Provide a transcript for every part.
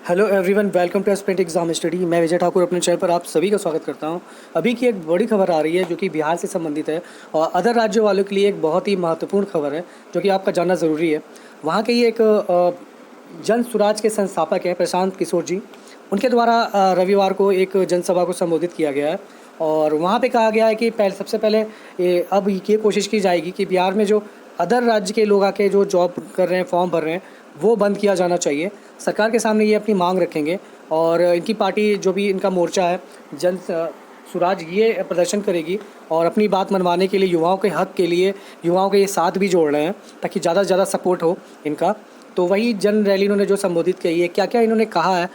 Hello everyone, welcome to aspirant exam study. मैं विजय ठाकुर अपने channel पर आप सभी का स्वागत करता हूं। अभी की एक बड़ी खबर आ रही है जो कि बिहार से संबंधित है और अदर राज्यों वालों के लिए एक बहुत ही महत्वपूर्ण खबर है जो कि आपका जानना ज़रूरी है। वहाँ के ही एक जन स्वराज के संस्थापक हैं प्रशांत किशोर जी। उनके द्वारा रविवार को एक जनसभा को संबोधित किया गया है और वहाँ पे कहा गया है कि सबसे पहले अब ये कोशिश की जाएगी कि बिहार में जो अदर राज्य के लोग आके जो जॉब कर रहे हैं, फॉर्म भर रहे हैं, वो बंद किया जाना चाहिए। सरकार के सामने ये अपनी मांग रखेंगे और इनकी पार्टी जो भी इनका मोर्चा है जन स्वराज, ये प्रदर्शन करेगी और अपनी बात मनवाने के लिए युवाओं के हक के लिए युवाओं के ये साथ भी जोड़ रहे हैं ताकि ज़्यादा से ज़्यादा सपोर्ट हो इनका। तो वही जन रैली इन्होंने जो संबोधित की है, क्या क्या इन्होंने कहा है,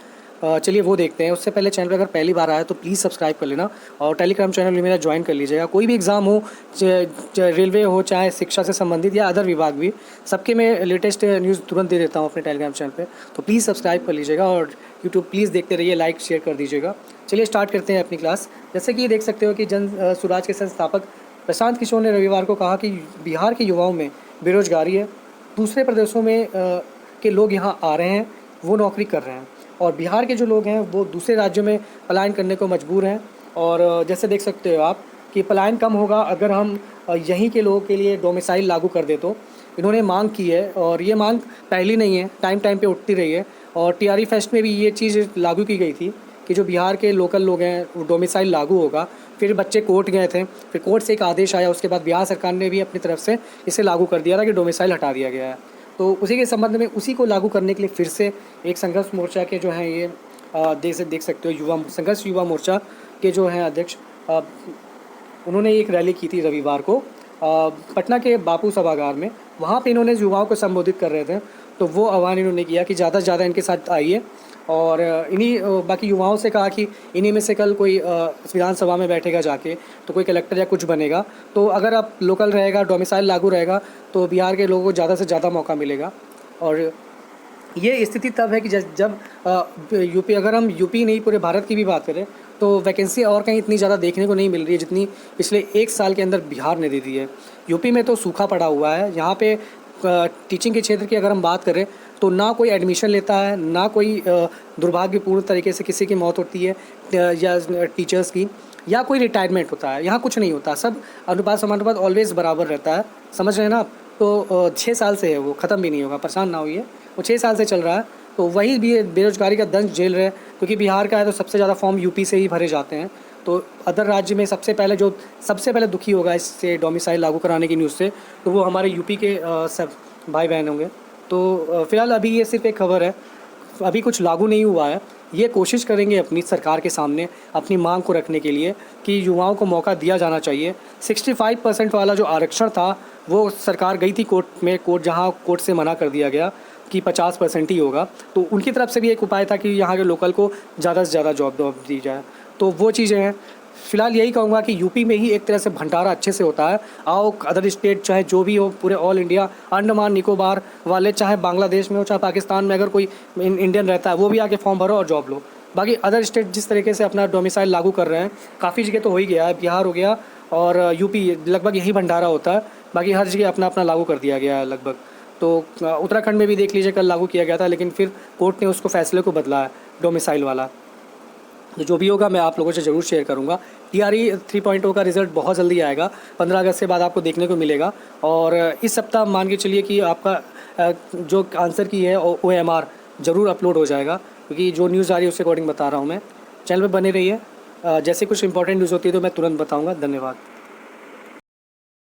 चलिए वो देखते हैं। उससे पहले चैनल पर अगर पहली बार आया तो प्लीज़ सब्सक्राइब कर लेना और टेलीग्राम चैनल भी मेरा ज्वाइन कर लीजिएगा। कोई भी एग्ज़ाम हो, रेलवे हो, चाहे शिक्षा से संबंधित या अदर विभाग भी, सबके मैं लेटेस्ट न्यूज़ तुरंत दे देता हूँ अपने टेलीग्राम चैनल पे। तो प्लीज़ सब्सक्राइब कर लीजिएगा और यूट्यूब प्लीज़ देखते रहिए, लाइक शेयर कर दीजिएगा। चलिए स्टार्ट करते हैं अपनी क्लास। जैसे कि देख सकते हो कि जन स्वराज के संस्थापक प्रशांत किशोर ने रविवार को कहा कि बिहार के युवाओं में बेरोजगारी है, दूसरे प्रदेशों में के लोग यहाँ आ रहे हैं, वो नौकरी कर रहे हैं और बिहार के जो लोग हैं वो दूसरे राज्यों में पलायन करने को मजबूर हैं। और जैसे देख सकते हो आप कि पलायन कम होगा अगर हम यहीं के लोगों के लिए डोमिसाइल लागू कर दे। तो इन्होंने मांग की है और ये मांग पहली नहीं है, टाइम टाइम पे उठती रही है और टीआरई फेस्ट में भी ये चीज़ लागू की गई थी कि जो बिहार के लोकल लोग हैं वो डोमिसाइल लागू होगा। फिर बच्चे कोर्ट गए थे, फिर कोर्ट से एक आदेश आया, उसके बाद बिहार सरकार ने भी अपनी तरफ से इसे लागू कर दिया था कि डोमिसाइल हटा दिया गया है। तो उसी के संबंध में उसी को लागू करने के लिए फिर से एक संघर्ष मोर्चा के जो हैं ये देख सकते हो युवा मोर्चा के जो हैं अध्यक्ष, उन्होंने एक रैली की थी रविवार को पटना के बापू सभागार में। वहाँ पे इन्होंने युवाओं को संबोधित कर रहे थे, तो वो आह्वान इन्होंने किया कि ज़्यादा से ज़्यादा इनके साथ आइए और इन्हीं बाकी युवाओं से कहा कि इन्हीं में से कल कोई विधानसभा में बैठेगा जाके तो कोई कलेक्टर या कुछ बनेगा। तो अगर आप लोकल रहेगा, डोमिसाइल लागू रहेगा तो बिहार के लोगों को ज़्यादा से ज़्यादा मौका मिलेगा। और ये स्थिति तब है कि जब यूपी, अगर हम यूपी नहीं पूरे भारत की भी बात करें तो वैकेंसी और कहीं इतनी ज़्यादा देखने को नहीं मिल रही है जितनी पिछले एक साल के अंदर बिहार ने दे दी है। यूपी में तो सूखा पड़ा हुआ है। यहाँ पे टीचिंग के क्षेत्र की अगर हम बात करें तो ना कोई एडमिशन लेता है, ना कोई दुर्भाग्यपूर्ण तरीके से किसी की मौत होती है या टीचर्स की, या कोई रिटायरमेंट होता है। यहाँ कुछ नहीं होता, सब अनुपात समानुपात ऑलवेज़ बराबर रहता है। समझ रहे हैं ना आप? तो 6 साल से है, वो ख़त्म भी नहीं होगा, परेशान ना होइए, वो 6 साल से चल रहा है। तो वही भी बेरोजगारी का दंश झेल रहे हैं क्योंकि बिहार का है तो सबसे ज़्यादा फॉर्म यूपी से ही भरे जाते हैं। तो अदर राज्य में सबसे पहले दुखी होगा इससे डोमिसाइल लागू कराने की न्यूज़ से, तो वो हमारे यूपी के सब भाई बहन होंगे। तो फ़िलहाल अभी ये सिर्फ एक खबर है, अभी कुछ लागू नहीं हुआ है। ये कोशिश करेंगे अपनी सरकार के सामने अपनी मांग को रखने के लिए कि युवाओं को मौका दिया जाना चाहिए। 65% वाला जो आरक्षण था वो सरकार गई थी कोर्ट में, जहां कोर्ट से मना कर दिया गया कि 50% ही होगा। तो उनकी तरफ से भी एक उपाय था कि यहाँ के लोकल को ज़्यादा से ज़्यादा जॉब दी जाए। तो वो चीज़ें हैं। फ़िलहाल यही कहूँगा कि यूपी में ही एक तरह से भंडारा अच्छे से होता है। आओ अदर स्टेट चाहे जो भी हो, पूरे ऑल इंडिया, अंडमान निकोबार वाले, चाहे बांग्लादेश में हो चाहे पाकिस्तान में, अगर कोई इंडियन रहता है वो भी आके फॉर्म भरो और जॉब लो। बाकी अदर स्टेट जिस तरीके से अपना डोमिसाइल लागू कर रहे हैं, काफ़ी जगह तो हो ही गया है, बिहार हो गया और यूपी, लगभग यही भंडारा होता है। बाकी हर जगह अपना अपना लागू कर दिया गया है लगभग। तो उत्तराखंड में भी देख लीजिए, कल लागू किया गया था लेकिन फिर कोर्ट ने उसको फैसले को बदला है डोमिसाइल वाला। तो जो भी होगा मैं आप लोगों से ज़रूर शेयर करूँगा। टीआरई 3.0 का रिज़ल्ट बहुत जल्दी आएगा, 15 अगस्त के बाद आपको देखने को मिलेगा। और इस सप्ताह मान के चलिए कि आपका जो आंसर की है OMR ज़रूर अपलोड हो जाएगा, क्योंकि जो न्यूज़ आ रही है उसके अकॉर्डिंग बता रहा हूँ मैं। चैनल पर बने रहिए, जैसे कुछ इंपॉर्टेंट न्यूज़ होती है तो मैं तुरंत बताऊँगा। धन्यवाद।